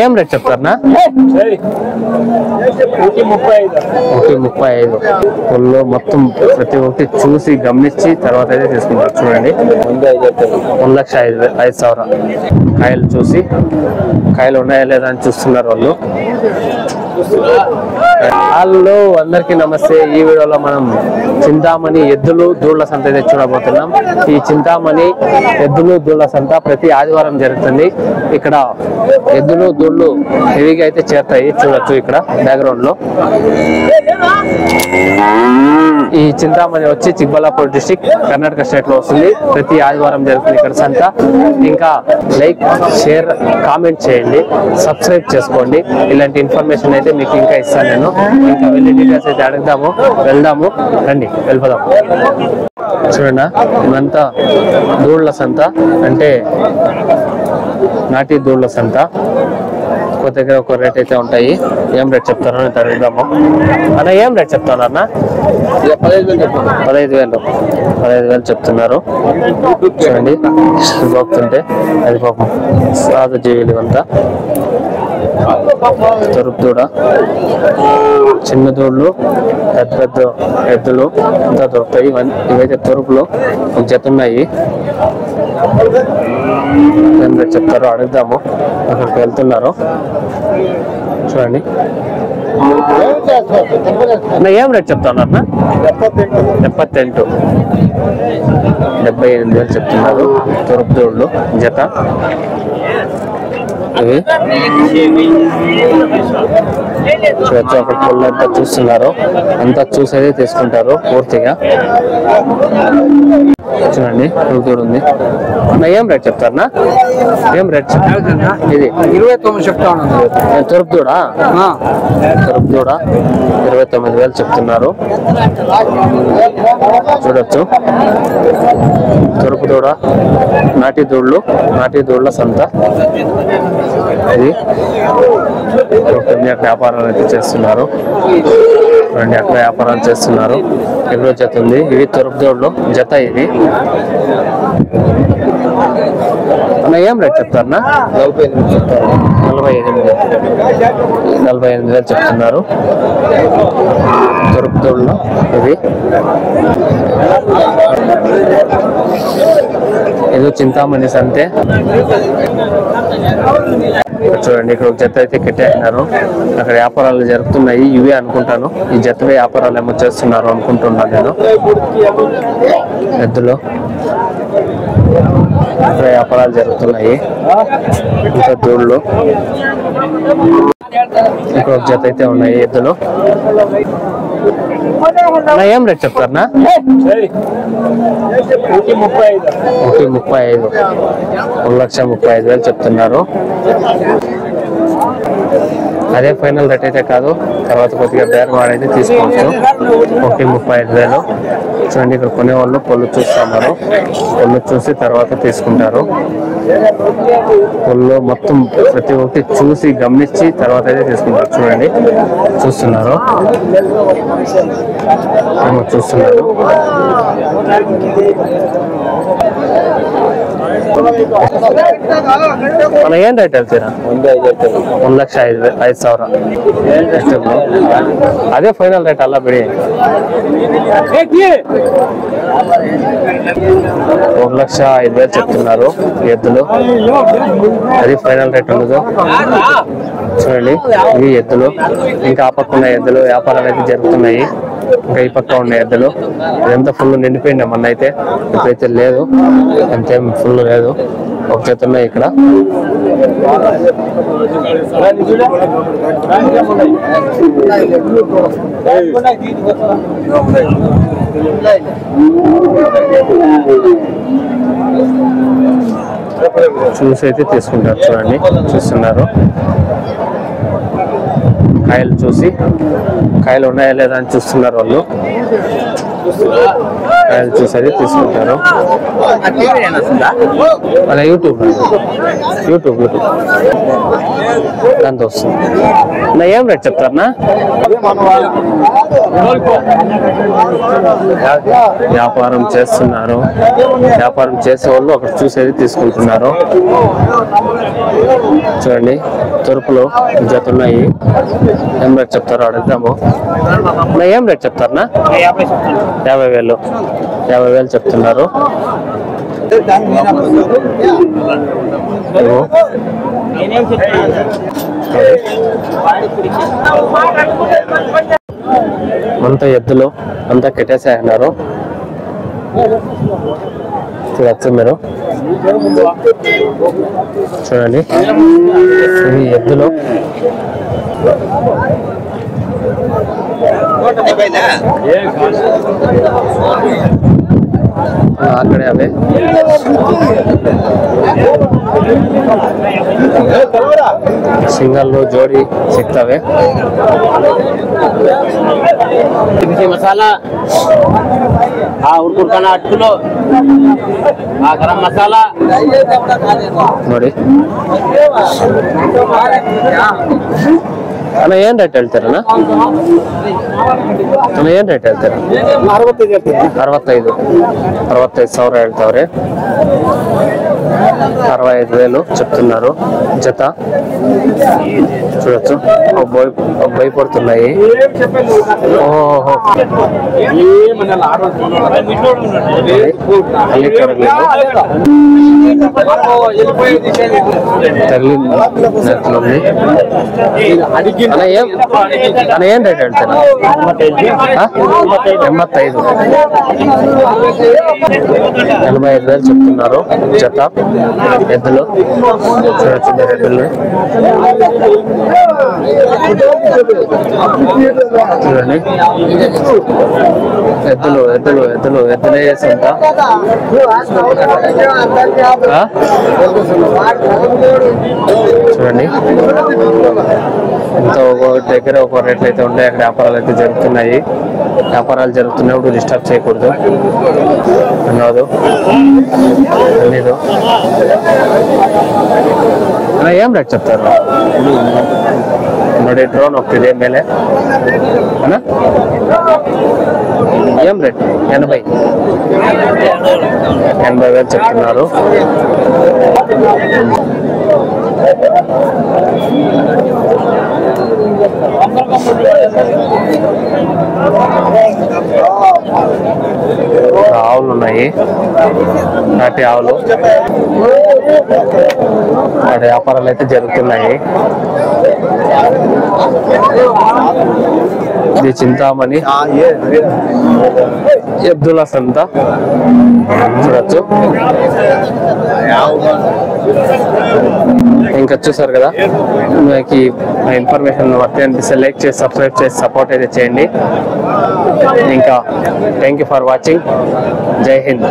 ఏం రేట్ చెప్తారనా? 135 పుల్లు మొత్తం ప్రతి ఒక్కటి చూసి గమనించి తర్వాత అయితే తీసుకుంటారు. చూడండి 1,05,000 కాయలు చూసి కాయలు ఉన్నాయా లేదా అని చూస్తున్నారు వాళ్ళు. హలో అందరికీ నమస్తే. ఈ వీడియోలో మనం చింతామణి ఎద్దులు దూళ్ల సంత అయితే చూడబోతున్నాం. ఈ చింతామణి ఎద్దులు దూళ్ల సంత ప్రతి ఆదివారం జరుగుతుంది. ఇక్కడ ఎద్దులు దూళ్లు హెవీగా అయితే చేరుతాయి. చూడొచ్చు ఇక్కడ బ్యాక్గ్రౌండ్ లో. ఈ చింతామణి వచ్చి చిక్బల్లాపూర్ డిస్ట్రిక్ట్ కర్ణాటక స్టేట్ లో వస్తుంది. ప్రతి ఆదివారం జరుగుతుంది ఇక్కడ సంత. ఇంకా లైక్ షేర్ కామెంట్ చేయండి, సబ్స్క్రైబ్ చేసుకోండి. ఇలాంటి ఇన్ఫర్మేషన్ అయితే మీకు ఇంకా ఇస్తాను నేను. ఇంకా వెళ్ళి డీటెయిల్స్ అయితే వెళ్దాము రండి వెళ్ళిపోదాం. చూడండి ఇదంతా దూళ్ల సంత, అంటే నాటి దూళ్ల సంత. ఒక్క దగ్గర ఒక రేట్ అయితే ఉంటాయి. ఏం రేట్ చెప్తారో అడుగుదాము. అన్న ఏం రేట్ చెప్తాను అన్న? 15,000 చెప్తున్నారు. చూడండి పోతుంటే అది పాపం సాధు జీవులు అంతా. తొరుపు దూడ, చిన్న దూడలు, పెద్ద పెద్ద ఎద్దులు అంతా దొరుకుతాయి. ఇవైతే తొరుపులో ఒక జత ఉన్నాయి. ఏం రేట్ చెప్తారో అడుగుదాము. అక్కడికి వెళ్తున్నారు. చూడండి ఏం రేట్ చెప్తాను అన్న? 78,000 చెప్తున్నారు. తొరుపు దూడలు జత ఇవి. చూడొచ్చు అక్కడ పుల్లు అంతా చూస్తున్నారు. అంతా చూసేది తీసుకుంటారు పూర్తిగా. చూడండి పుల్లు ఉంది. అన్న ఏం రేట్ చెప్తారన్నా? ఏం రేట్ ఇది? 29 చెప్తా ఉన్నాను. తొరుపు దూడ 29,000 చెప్తున్నారు. చూడొచ్చు తొరుపు దూడ, నాటి దూళ్ల సంత ఇది. వ్యాపారాలు అయితే చేస్తున్నారు. చూడండి అక్కడ వ్యాపారాలు చేస్తున్నారు. ఎన్నో జత ఉంది. ఇవి తొరుపు దూడలు జత. ఇది అన్న ఏం రేట్ చెప్తారన్నా? 48,000 చెప్తున్నారు. తొరుపు దూడలు ఇవి. ఏదో చింతామణి సంతే. చూడండి ఇక్కడ ఒక జత అయితే కట్టేసినారు. అక్కడ వ్యాపారాలు జరుగుతున్నాయి. ఇవే అనుకుంటాను, ఈ జత వ్యాపారాలు ఏమో చేస్తున్నారు అనుకుంటున్నాను నేను. ఎద్దులో ఇక్కడ వ్యాపారాలు జరుగుతున్నాయి. ఇంకా దూళ్ళు ఇక్కడ ఒక జత అయితే ఉన్నాయి ఎద్దులు. ఏం రేట్ చెప్తారనా? 1,35,000 చెప్తున్నారు. అదే ఫైనల్ రేట్ అయితే కాదు, తర్వాత కొద్దిగా బేరం ఆడైతే తీసుకోవచ్చు. 1,35,000. చూడండి ఇక్కడ కొనేవాళ్ళు పొల్లు చూస్తున్నారు. పొల్లు చూసి తర్వాత తీసుకుంటారు. పొల్లు మొత్తం ప్రతి ఒక్కటి చూసి గమనించి తర్వాత అయితే తీసుకుంటారు. చూడండి చూస్తున్నారు. మన ఏం రేట్ వెళ్తారా? 1,05,000. అదే ఫైనల్ రేట్ అలా బిడి 1,05,000 చెప్తున్నారు ఎద్దులు. అది ఫైనల్ రేట్ ఉండదు. చూడండి ఇవి ఎద్దులు. ఇంకా ఆ పక్క ఉన్న ఎద్దులు వ్యాపారాలు అయితే జరుగుతున్నాయి. ఇంకా ఈ పక్క ఉన్న ఎద్దులు ఇదంతా ఫుల్ నిండిపోయింది. మొన్న అయితే ఇప్పుడైతే లేదు, అంతేం ఫుల్ లేదు. ఒక జత ఉన్నాయి ఇక్కడ. చూసి అయితే తీసుకుంటారు. చూడండి చూస్తున్నారు. కాయలు చూసి కాయలు ఉన్నాయా లేదా అని చూస్తున్నారు వాళ్ళు. కాయలు చూసి అయితే తీసుకుంటారు. అలా యూట్యూబ్ ఎంత వస్తుంది నా ఏం రేట్ చెప్తారనా వ్యాపారం చేస్తున్నారు వ్యాపారం చేసే వాళ్ళు అక్కడ చూసేది తీసుకుంటున్నారు చూడండి తూర్పులో జత ఉన్నాయి ఏం రేట్ చెప్తారో అడుగుదాము నా ఏం రేట్ చెప్తారనా 50,000 చెప్తున్నారు అంతా ఎద్దులు అంతా కెట్టేసేస్తున్నారు చూడచ్చు మీరు చూడండి ఇవి ఎద్దులు అక్కడే అవే సింగల్ జోడి సిక్తావే मसाला उड़कुड़काना 8 किलो गरम मसाला ನೋಡಿ ಅಣ್ಣ ಏನ್ ರೇಟ್ ಹೇಳ್ತೀರಣ್ಣ ಅಣ್ಣ ಏನ್ ರೇಟ್ ಹೇಳ್ತೀರ 65,000 ಹೇಳ್ತಾವ್ರೆ 65,000 చెప్తున్నారు జత చూడొచ్చు భయపడుతున్నాయి ఓహో తగిలింది ఏం రేట్ ಹೇಳ್ತೀರಾ 85,000 చెప్తున్నారు జత ఎద్దులు చూడొచ్చు ఎద్దులు చూడండి ఎద్దులే ఎంత చూడండి ఇంత ఒక దగ్గర ఒక రేట్లు అయితే ఉంటాయి అక్కడ వ్యాపారాలు అయితే జరుగుతున్నాయి వ్యాపారాలు జరుగుతున్నప్పుడు డిస్టర్బ్ చేయకూడదు అన్నది తెలీదు ಏನ್ ರೇಟ್ చెప్తారు ನೋಡಿ ಡ್ರೋನ್ ಹೋಗ್ತಿದೆ ಮೇಲೆ ಅಣ್ಣ ఏం రేట్ 80,000 చెప్తున్నారు ఆవులు ఉన్నాయి నాటి ఆవులు నాటి వ్యాపారాలు అయితే జరుగుతున్నాయి ఇది చింతామణి ఎద్దుల సంత చూడొచ్చు ఇంకా చూసారు కదా మీకు ఇన్ఫర్మేషన్ వర్తి అనిపిస్తే లైక్ చేసి సబ్స్క్రైబ్ చేసి సపోర్ట్ అయితే చేయండి ఇంకా థ్యాంక్ యూ ఫర్ వాచింగ్ జై హింద్